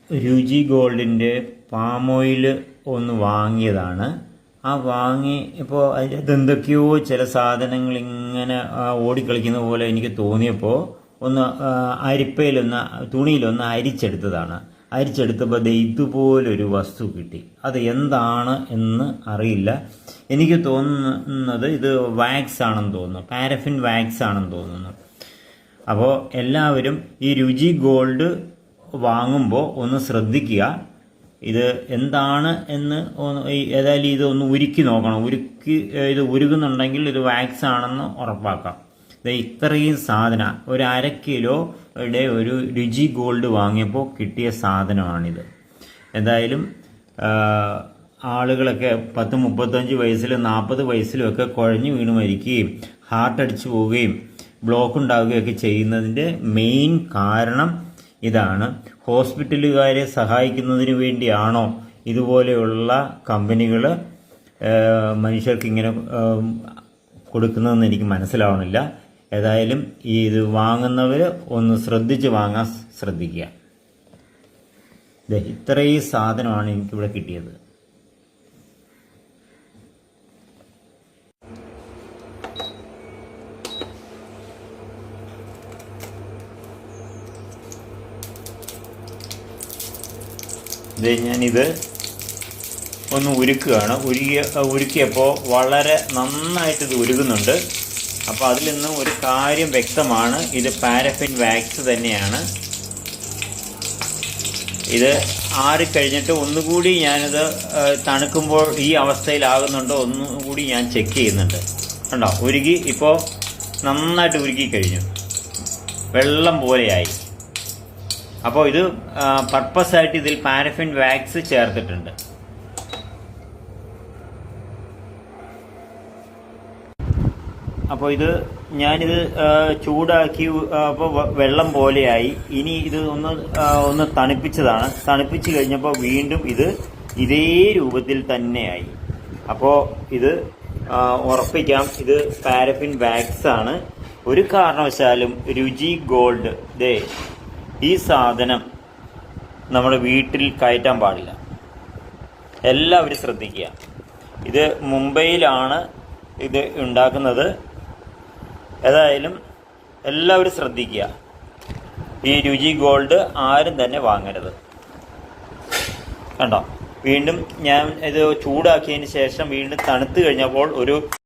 രുചി ഗോൾഡിൻ്റെ palm oil ഒന്ന് വാങ്ങിയതാണ്. ആ വാങ്ങി ഇപ്പോൾ അതിൻ്റെ എന്തൊക്കെയോ ചില സാധനങ്ങൾ ഇങ്ങനെ ഓടിക്കളിക്കുന്ന പോലെ എനിക്ക് തോന്നിയപ്പോൾ ഒന്ന് അരിപ്പയിലൊന്ന് തുണിയിലൊന്ന് അരിച്ചെടുത്തതാണ്. അരിച്ചെടുത്തപ്പോൾ ഇതുപോലൊരു വസ്തു കിട്ടി. അത് എന്താണ് എന്ന് അറിയില്ല. എനിക്ക് തോന്നുന്നത് ഇത് വാക്സ് ആണെന്ന് തോന്നുന്നു, പാരഫിൻ വാക്സ് ആണെന്ന് തോന്നുന്നു. അപ്പോൾ എല്ലാവരും ഈ രുചി ഗോൾഡ് വാങ്ങുമ്പോൾ ഒന്ന് ശ്രദ്ധിക്കുക, ഇത് എന്താണ് എന്ന്. ഏതായാലും ഇത് ഒന്ന് ഉരുക്കി നോക്കണം. ഇത് ഉരുകുന്നുണ്ടെങ്കിൽ ഇത് വാക്സ് ആണെന്ന് ഉറപ്പാക്കാം. ഇത്രയും സാധനം ഒരു 1/2 കിലോയുടെ ഒരു രുചി ഗോൾഡ് വാങ്ങിയപ്പോൾ കിട്ടിയ സാധനമാണിത്. എന്തായാലും ആളുകളൊക്കെ 10-35 വയസ്സിലും 40 വയസ്സിലും ഒക്കെ കുഴഞ്ഞു വീണ് മരിക്കുകയും ഹാർട്ട് അടിച്ചു പോവുകയും ബ്ലോക്ക് ഉണ്ടാവുകയൊക്കെ ചെയ്യുന്നതിൻ്റെ മെയിൻ കാരണം ഇതാണ്. ഹോസ്പിറ്റലുകാരെ സഹായിക്കുന്നതിന് വേണ്ടിയാണോ ഇതുപോലെയുള്ള കമ്പനികൾ മനുഷ്യർക്ക് ഇങ്ങനെ കൊടുക്കുന്നതെന്ന് എനിക്ക് മനസ്സിലാവണില്ല. ഏതായാലും ഇത് വാങ്ങുന്നവർ ഒന്ന് ശ്രദ്ധിച്ച് വാങ്ങാൻ ശ്രദ്ധിക്കുക. ഇത്രയും സാധനമാണ് എനിക്കിവിടെ കിട്ടിയത്. ഞാനിത് ഒന്ന് ഉരുക്കുകയാണ്. ഉരുക്കിയപ്പോൾ വളരെ നന്നായിട്ട് ഇത് ഉരുകുന്നുണ്ട്. അപ്പോൾ അതിൽ നിന്ന് ഒരു കാര്യം വ്യക്തമാണ്, ഇത് പാരഫിൻ വാക്സ് തന്നെയാണ്. ഇത് ആറിക്കഴിഞ്ഞിട്ട് ഒന്നുകൂടി ഞാനിത് തണുക്കുമ്പോൾ ഈ അവസ്ഥയിലാകുന്നുണ്ടോ ഒന്നുകൂടി ഞാൻ ചെക്ക് ചെയ്യുന്നുണ്ട്. കണ്ടോ, ഉരുകി ഇപ്പോൾ നന്നായിട്ട് ഉരുക്കി കഴിഞ്ഞു, വെള്ളം പോലെയായി. അപ്പോൾ ഇത് പർപ്പസായിട്ട് ഇതിൽ പാരഫിൻ വാക്സ് ചേർത്തിട്ടുണ്ട്. അപ്പോൾ ഞാനിത് ചൂടാക്കി അപ്പോൾ വെള്ളം പോലെയായി. ഇനി ഇത് ഒന്ന് തണുപ്പിച്ചതാണ്. തണുപ്പിച്ച് കഴിഞ്ഞപ്പോൾ വീണ്ടും ഇതേ രൂപത്തിൽ തന്നെയായി. അപ്പോൾ ഇത് ഉറപ്പിക്കാം, ഇത് പാരഫിൻ വാക്സ് ആണ്. ഒരു കാരണവശാലും രുചി ഗോൾഡ് ഈ സാധനം നമ്മുടെ വീട്ടിൽ കയറ്റാൻ പാടില്ല. എല്ലാവരും ശ്രദ്ധിക്കുക. ഇത് മുംബൈയിലാണ് ഇത് ഉണ്ടാക്കുന്നത്. ഏതായാലും എല്ലാവരും ശ്രദ്ധിക്കുക, ഈ രുചി ഗോൾഡ് ആരും തന്നെ വാങ്ങരുത്. കണ്ടോ, വീണ്ടും ഞാൻ ഇത് ചൂടാക്കിയതിന് ശേഷം വീണ്ടും തണുത്ത് കഴിഞ്ഞപ്പോൾ ഒരു